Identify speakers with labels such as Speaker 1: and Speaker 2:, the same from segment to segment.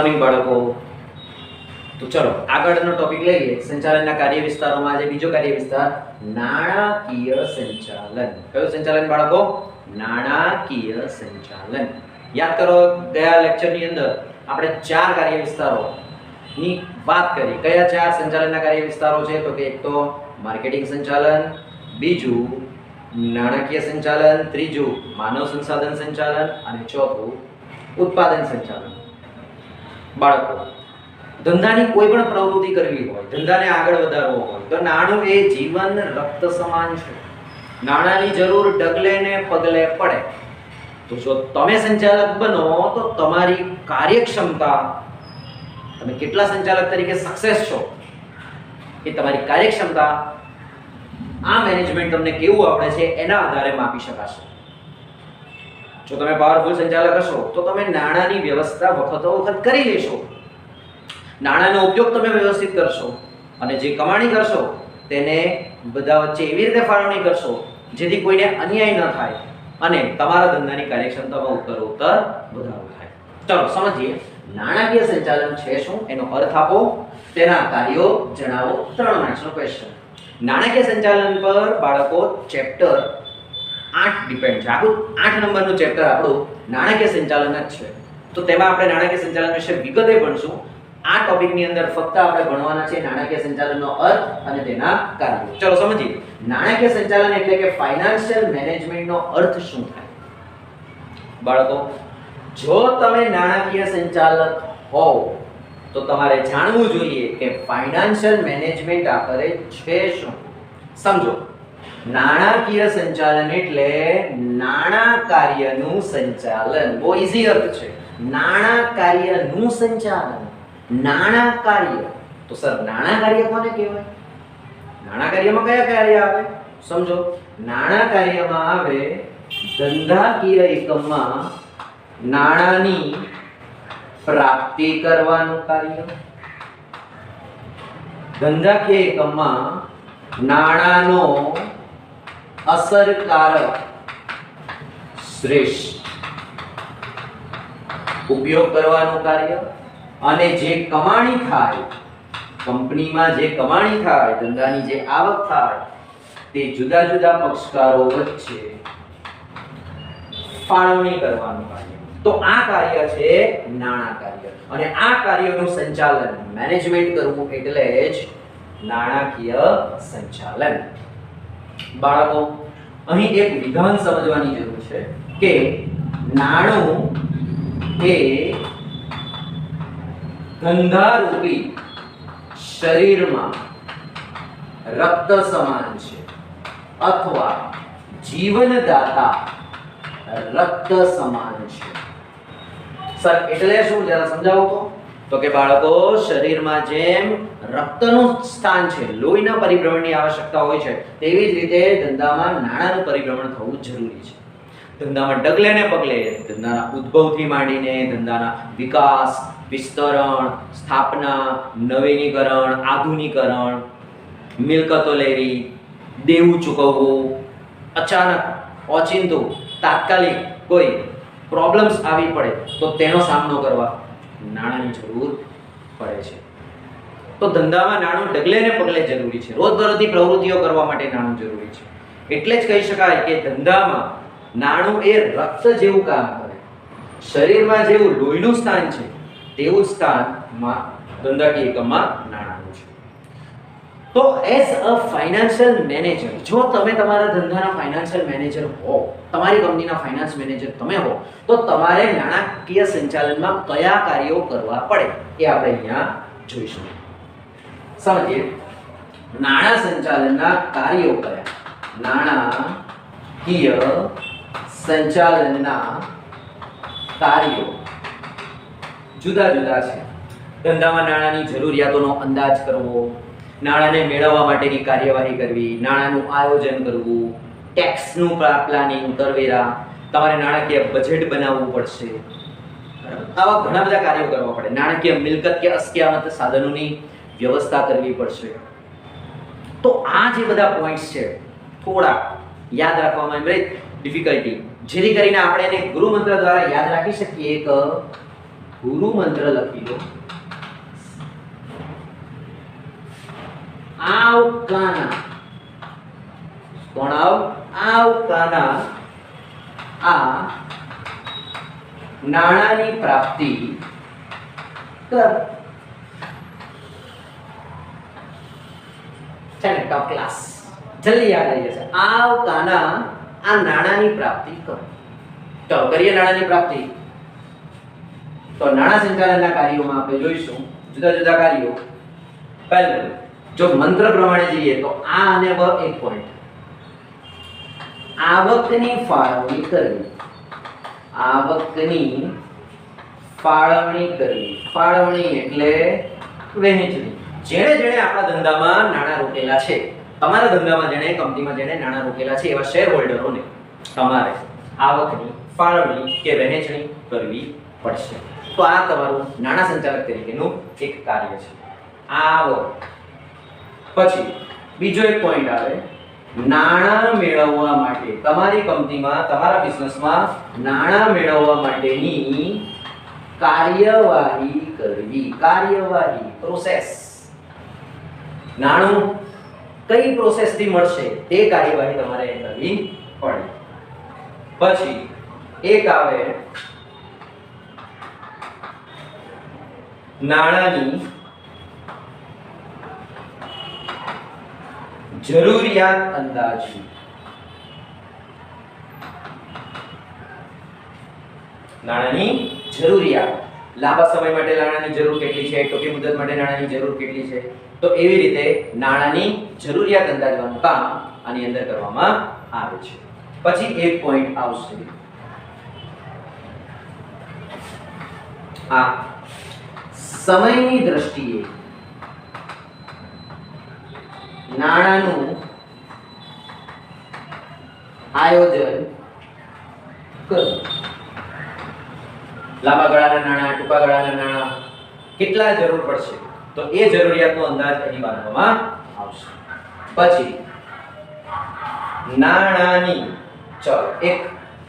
Speaker 1: Morning બાળકો. તો ચલો આગળનો ટોપિક લઈએ. સંચાલનના કાર્ય વિસ્તારોમાં આજે બીજો કાર્ય વિસ્તાર નાણાકીય સંચાલન. કયું સંચાલન બાળકો? નાણાકીય સંચાલન. યાદ કરો, ગયા લેક્ચરની અંદર આપણે 4 કાર્ય વિસ્તારોની વાત કરી. કયા 4 સંચાલનના કાર્ય વિસ્તારો છે? તો કે એક તો માર્કેટિંગ સંચાલન, બીજું નાણાકીય સંચાલન, ત્રીજું માનવ સંસાધન સંચાલન અને ચોથું ઉત્પાદન સંચાલન. બાળકો, ધંધાની કોઈ પણ પ્રવૃત્તિ કરવી હોય, ધંધાને આગળ વધારવો હોય તો નાણું એ જીવન રક્ત સમાન છે. નાણાંની જરૂર ડગલે ને પગલે પડે. તો જો તમે સંચાલક બનો તો તમારી કાર્યક્ષમતા, તમે કેટલા સંચાલક તરીકે સક્સેસ છો એ તમારી કાર્યક્ષમતા, આ મેનેજમેન્ટ તમને કેવું આવડે છે એના આધારે માપી શકાશે. જો તમે પાવરફુલ સંચાલક હશો તો તમે નાણાંની વ્યવસ્થા વખતો વખત કરી લેશો, નાણાંનો ઉપયોગ તમે વ્યવસ્થિત કરશો અને જે કમાણી કરશો તેને બધા વચ્ચે એવી રીતે ફાળવણી કરશો જેથી કોઈને અન્યાય ન થાય અને તમારા ધંધાની કાર્યક્ષમતામાં ઉત્તરોત્તર વધારો થાય. ચલો સમજીએ નાણાકીય સંચાલન છે શું, એનો અર્થ આપો, તેના કાર્યો જણાવો. 3 માર્ક્સનો ક્વેશ્ચન. નાણાકીય સંચાલન પર બાળકો ચેપ્ટર 8 ડિપેન્ડ છે. આખું 8 નંબરનું ચેપ્ટર આપણું નાણાકીય સંચાલન જ છે. તો તેમાં આપણે નાણાકીય સંચાલન વિશે વિગતે ભણશું. આ ટોપિકની અંદર ફક્ત આપણે ભણવાના છે નાણાકીય સંચાલનનો અર્થ અને તેના કાર્યો. ચલો સમજીએ. નાણાકીય સંચાલન એટલે કે ફાઇનાન્શિયલ મેનેજમેન્ટનો અર્થ શું થાય? બાળકો, જો તમે નાણાકીય સંચાલક હોવ તો તમારે જાણવું જોઈએ કે ફાઇનાન્શિયલ મેનેજમેન્ટ આખરે છે શું. સમજો, નાણાકીય સંચાલન એટલે નાણાં કાર્યનું સંચાલન. બહુ ઈઝી અર્થ છે. નાણાં કાર્યનું સંચાલન. નાણાં કાર્ય. તો સર નાણાં કાર્ય કોને કહેવાય? નાણાં કાર્યમાં કયા કાર્ય આવે? સમજો, નાણાં કાર્યમાં આવે ધંધાકીય એકમમાં નાણાંની પ્રાપ્તિ કરવાનું કાર્ય, ધંધાકીય એકમમાં નાણાંનો અસરકારક શ્રેષ્ઠ ઉપયોગ કરવાનું કાર્ય, અને જે કમાણી થાય, કંપનીમાં જે કમાણી થાય, ધંધાની જે આવક થાય તે જુદા જુદા પક્ષકારો વચ્ચે ફાળવણી કરવાનું કાર્ય. તો આ કાર્ય છે નાણાં કાર્ય, અને આ કાર્યનું સંચાલન મેનેજમેન્ટ કરવું એટલે જ નાણાકીય સંચાલન. બાળકો, અહીં એક વિધાન સમજવાની જરૂર છે કે નાણું એ ધંધારૂપી શરીરમાં રક્ત સમાન છે અથવા જીવનદાતા રક્ત સમાન છે. સર એટલે શું, જરા સમજાવો તો કે બાળકો, શરીરમાં જેમ રક્તનું સ્થાન છે, લોહીના પરિભ્રમણની આવશ્યકતા હોય છે, તેવી જ રીતે ધંધામાં નાણાંનું પરિભ્રમણ થવું જરૂરી છે. ધંધામાં ડગલે ને પગલે ધંધાના ઉદ્ભવથી માંડીને ધંધાના વિકાસ, વિસ્તરણ, સ્થાપના, નવીનીકરણ, આધુનિકરણ, મિલકતો લેવી, દેવું ચૂકવવું, અચાનક ઓચિંતું તાત્કાલિક કોઈ પ્રોબ્લેમ્સ આવી પડે તો તેનો સામનો કરવા નાણાંની જરૂર પડે છે. તો ધંધામાં નાણું ડગલે ને પગલે જરૂરી છે. રોજબરોજની પ્રવૃત્તિઓ કરવા માટે નાણું જરૂરી છે. એટલે જ કહી શકાય કે ધંધામાં નાણું એ રક્ત જેવું કામ કરે. શરીરમાં જેવું લોહીનું સ્થાન છે તેવું સ્થાનમાં ધંધાકીય એકમમાં નાણાંનું છે. તો એઝ અ ફાઇનાન્શિયલ મેનેજર, જો તમે તમારા ધંધાના ફાઇનાન્શિયલ મેનેજર હો, તમારી કંપનીના ફાઇનાન્સ મેનેજર તમે હો, તો તમારે નાણાકીય સંચાલનમાં કયા કાર્યો કરવા પડે એ આપણે અહીંયા જોઈશું. સમજીએ નાણાં સંચાલનના કાર્યો કયા. નાણાકીય સંચાલનના કાર્યો જુદા જુદા છે. ધંધામાં નાણાંની જરૂરિયાતોનો અંદાજ કરવો, નાણાંને મેળવવા માટેની કાર્યવાહી કરવી, નાણાંનું આયોજન કરવું, ટેક્સનું પ્લાનિંગ, કરવેરા, તમારે નાણાકીય બજેટ બનાવવું પડશે. આવા ઘણા બધા કાર્યો કરવા પડે. નાણાકીય મિલકત કે અસ્કયામત સાધનોની વ્યવસ્થા કરવી પડશે. તો આ જે બધા પોઈન્ટ્સ છે થોડા યાદ રાખવામાં ડિફિકલ્ટી, જેથી કરીને આપણે એને ગુરુ મંત્ર દ્વારા યાદ રાખી શકીએ. એક ગુરુ મંત્ર લખી લો. આવકાના કોણ આવકાના આ નાણાની પ્રાપ્તિ કર. છે ને ટોપ ક્લાસ, જલ્દી યાદ આવી જશે. આવકાના આ નાણાની પ્રાપ્તિ કર. ચલો કરીએ નાણાની પ્રાપ્તિ. તો નાણાં સંચાલનના કાર્યોમાં આપણે જોઈશું જુદા જુદા કાર્યો. પહેલું જો મંત્ર પ્રમાણે જઈએ તો આ અને વ એક પોઈન્ટ. આવકની ફાળવણી કરવી. આવકની ફાળવણી કરવી. ફાળવણી એટલે વહેંચણી. જેણે જેણે આપણા ધંધામાં નાણાં રોકેલા છે, તમારા ધંધામાં જેણે કંપનીમાં જેણે નાણાં રોકેલા છે એવા શેર હોલ્ડરોને તમારે આવકની ફાળવણી કે વહેંચણી કરવી પડશે. તો આ તમારું નાણાં સંચાલક તરીકેનું એક કાર્ય છે. આવક. પછી બીજો એક પોઈન્ટ આવે નાણાં મેળવવા માટે. તમારી કંપનીમાં તમારા બિઝનેસમાં નાણાં મેળવવા માટેની કાર્યવાહી કરવી. કાર્યવાહી પ્રોસેસ. નાણું કઈ પ્રોસેસથી મળશે તે કાર્યવાહી તમારે કરવી પડે. પછી એક આવે નાણાંની જરૂરિયાત અંદાજવી. નાણાંની જરૂરિયાત. લાંબા સમય માટે નાણાંની જરૂર કેટલી છે, ટૂંકી મુદત માટે નાણાંની જરૂર કેટલી છે, તો એવી રીતે નાણાંની જરૂરિયાત અંદાજવાનું કામ આની અંદર કરવામાં આવે છે. પછી એક પોઈન્ટ આવશે આ સમયની દ્રષ્ટિએ નાણાંનું આયોજન કરવું. લાંબા ગાળાના નાણાં, ટૂંકા ગાળાના નાણાં કેટલા જરૂર પડશે તો એ જરૂરિયાતનો અંદાજ અહીં બાંધવામાં આવશે. પછી નાણાંની ચલો એક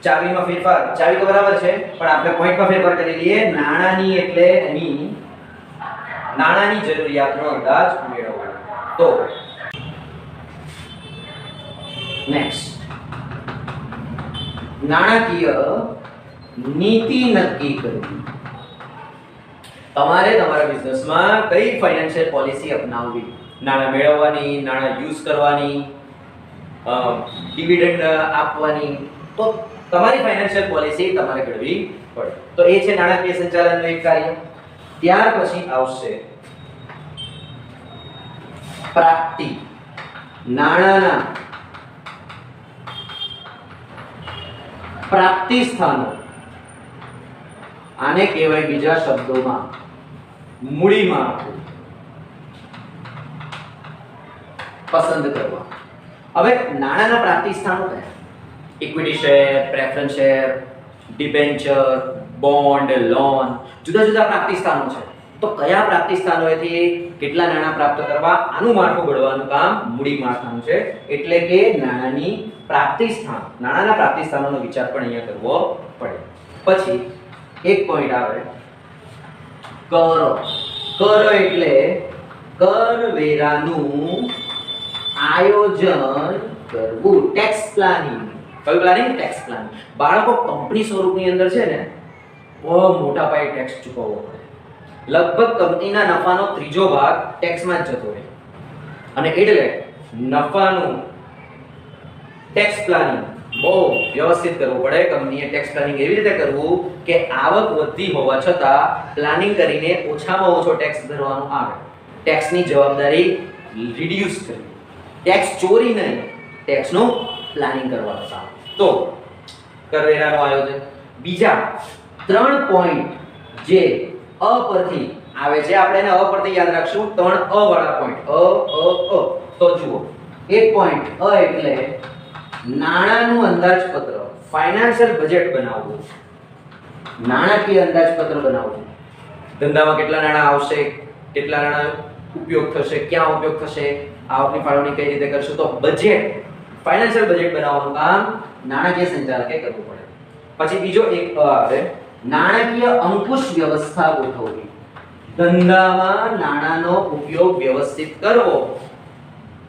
Speaker 1: ચાવીમાં ફેરફાર. ચાવી તો બરાબર છે પણ આપણે પોઈન્ટમાં ફેરફાર કરી લઈએ. નાણાંની એટલે અહીં નાણાંની જરૂરિયાતનો અંદાજ મેળવવો. તો નેક્સ્ટ નાણાકીય નીતિ નક્કી કરવી. તમારે તમારા બિઝનેસમાં કઈ ફાઇનાન્શિયલ પોલિસી અપનાવવી. નાણાં મેળવવાની, નાણાં યુઝ કરવાની, ડિવિડન્ડ આપવાની, તો તમારી ફાઇનાન્શિયલ પોલિસી તમારે ઘડવી પડે. તો એ છે નાણાકીય સંચાલનનું એક કાર્ય. ત્યાર પછી આવશે પ્રાપ્તિ. નાણાંના પ્રાપ્તિ સ્થાનો. આને કહેવાય બીજા શબ્દોમાં મૂડી માળખું પસંદ કરવા. હવે નાણાંના પ્રાપ્તિ સ્થાનો કયા? Equity share, preference share, debenture, bond, loan, જુદા જુદા પ્રાપ્તિ સ્થાનો છે. તો કયા પ્રાપ્તિ સ્થાનોએથી કેટલા નાણાં પ્રાપ્ત કરવા, આનું માળખું ઘડવાનું કામ મૂડી માળખાનું છે. એટલે કે નાણાંની પ્રાપ્તિ સ્થાન, નાણાંના પ્રાપ્તિ સ્થાનોનો વિચાર પણ અહીંયા કરવો પડે. પછી એક પોઈન્ટ આવે કરો. કરો એટલે કરવેરાનું આયોજન કરવું. Tax planning. કયું પ્લાનિંગ? Tax planning. બાળકો કંપની સ્વરૂપની અંદર છે ને બહુ મોટા પાયે ટેક્સ ચૂકવવો પડે. લગભગ કંપનીના નફાનો ત્રીજો ભાગ ટેક્સમાં જ જતો રહે. અને એટલે નફાનું ટેક્સ પ્લાનિંગ બહુ વ્યવસ્થિત કરવું પડે. કંપનીએ ટેક્સ પ્લાનિંગ એવી રીતે કરવું કે આવક વધતી હોવા છતાં પ્લાનિંગ કરીને ઓછામાં ઓછો ટેક્સ ભરવાનો આવે. ટેક્સની જવાબદારી રિડ્યુસ કરવી. ટેક્સ ચોરી નહીં, ટેક્સનું પ્લાનિંગ કરવાનું કામ. તો કરવેરાનું આયોજન. બીજા 3 પોઈન્ટ જે અ પરથી આવે છે, આપણે એને અ પરથી યાદ રાખશું. 3 અ વાળા પોઈન્ટ. અ. તો જુઓ, એક પોઈન્ટ અ એટલે નાણાંનું અંદાજપત્ર, ફાઇનાન્શિયલ બજેટ બનાવવું. નાણાકીય અંદાજપત્ર બનાવવું. ધંધામાં કેટલા નાણાં આવશે, કેટલા નાણાં ઉપયોગ થશે, ક્યાં ઉપયોગ થશે, આવકની ફાળવણી કઈ રીતે કરશું. તો બજેટ, ફાઇનાન્શિયલ બજેટ બનાવવાનું કામ નાણાકીય સંચાલકે કરવું પડે. પછી બીજો એક આવે નાણાકીય અંકુશ વ્યવસ્થા ગોઠવવી, ધંધામાં નાણાંનો ઉપયોગ વ્યવસ્થિત કરવો,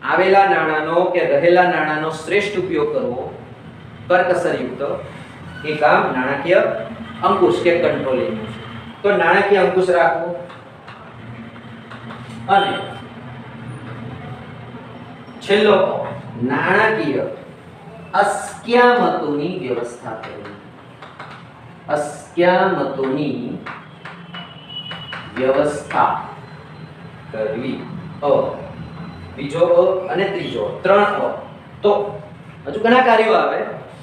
Speaker 1: આવેલા નાણાંનો કે રહેલા નાણાંનો શ્રેષ્ઠ ઉપયોગ કરવો કરકસરયુક્ત, એ કામ નાણાકીય અંકુશ કે કંટ્રોલિંગ છે. તો નાણાકીય અંકુશ રાખવો અને છેલ્લો નાણાકીય અસ્ક્યામતોની વ્યવસ્થા કરવી. અસ્ક્યામતોની વ્યવસ્થા કરવી. બીજો અને ત્રીજો, 3 તો હજુ ઘણા કાર્યો આવે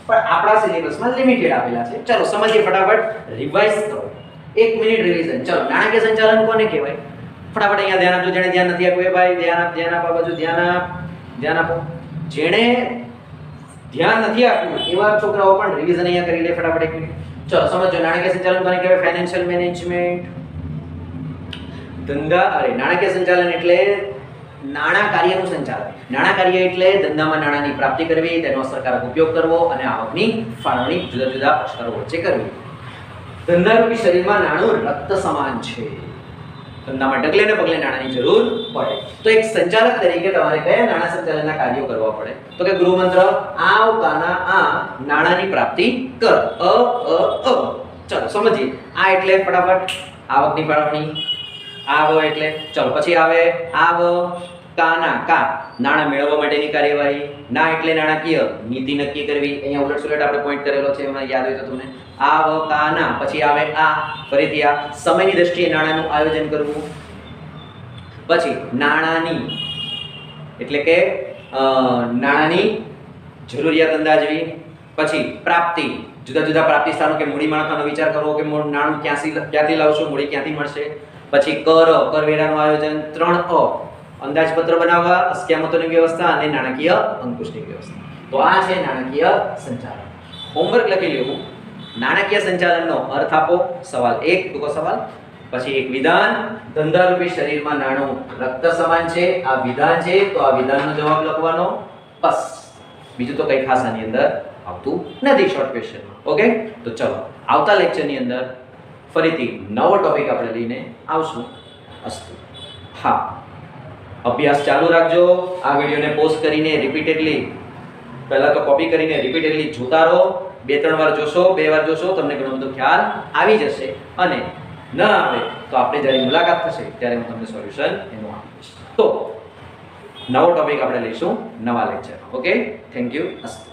Speaker 1: પણ આપણા સિલેબસમાં લિમિટેડ આપેલા છે. ચલો સમજીએ ફટાફટ, રિવાઇઝ કરો. 1 મિનિટ રિવિઝન. ચલો નાણાકીય સંચાલન કોને કહેવાય? ફટાફટ અહીંયા ધ્યાન આપજો. જેણે ધ્યાન નથી આપ્યું એ ભાઈ ધ્યાન આપવા બાજુ ધ્યાન આપો. જેણે ધ્યાન નથી આપ્યું એવા છોકરાઓ પણ રિવિઝન અહીંયા કરી લે ફટાફટ 1 મિનિટ. ચલો સમજો નાણાકીય સંચાલન કોને કહેવાય? Financial management. નાણાકીય સંચાલન એટલે નાણાં કાર્યનું સંચાલન. નાણાં કાર્ય એટલે ધંધામાં નાણાંની પ્રાપ્તિ કરવી, તેનો અસરકારક ઉપયોગ કરવો અને આવકની ફાળવણી જુદા જુદા પક્ષકારો વચ્ચે કરવી. ધંધારૂપી શરીરમાં નાણું રક્ત સમાન છે. ધંધામાં ડગલે ને પગલે નાણાંની જરૂર પડે. તો એક સંચાલક તરીકે તમારે કયા નાણાં સંચાલનના કાર્યો કરવા પડે? તો કે ગૃહમંત્ર આવ કાના આ નાણાંની પ્રાપ્તિ કર. ચલો સમજીએ. આ એટલે ફટાફટ આવકની ફાળવણી. આવ એટલે ચલો પછી આવે આવ કાના કા નાણાં મેળવવા માટેની કાર્યવાહી. ના એટલે નાણાકીય નીતિ નક્કી કરવી. અહીંયા ઉલટ સુલટ આપણે પોઈન્ટ કરેલો છે, એમાં યાદ હોય તો તમને. આવ કાના પછી આવે આ ફરીથી આ સમયની દ્રષ્ટિએ નાણાંનું આયોજન કરવું. પછી નાણાંની એટલે કે નાણાંની જરૂરિયાત અંદાજવી. પછી પ્રાપ્તિ, જુદા જુદા પ્રાપ્તિ સ્થાનો કે મૂડી માળખાનો વિચાર કરવો કે નાણું ક્યાંથી લાવશો, મૂડી ક્યાંથી મળશે. પછી કરવેરાનું આયોજન. 3 અંદાજપત્ર બનાવવા, અસ્ક્યામતોની વ્યવસ્થા અને નાણાકીય અંકુશની વ્યવસ્થા. તો આ છે નાણાકીય સંચાલન. હોમવર્ક લખી લેવું. નાણાકીય સંચાલનનો અર્થ આપો. સવાલ 1 ટૂંકો સવાલ. પછી એક વિધાન, ધંધારૂપી શરીરમાં નાણું રક્ત સમાન છે. આ વિધાન છે તો આ વિધાનનો જવાબ લખવાનો. બસ, બીજું તો કઈ ખાસ આની અંદર આવતું નથી શોર્ટ ક્વેશ્ચનમાં. ઓકે, તો ચલો આવતા લેક્ચરની અંદર ફરીથી નવો ટોપિક આપણે લઈને આવશું. અસ્તુ. હા, અભ્યાસ ચાલુ રાખજો. આ વિડીયોને પોઝ કરીને રિપીટેડલી, પહેલા તો કોપી કરીને રિપીટેડલી જોતા રહો. 2-3 વાર જોશો, 2 વાર જોશો, તમને ઘણો બધો ખ્યાલ આવી જશે. અને ન આવે તો આપણે જ્યારે મુલાકાત થશે ત્યારે હું તમને સોલ્યુશન એનું આપીશ. તો નવો ટોપિક આપણે લઈશું નવા લેક્ચરમાં. Okay, thank you. અસ્તુ.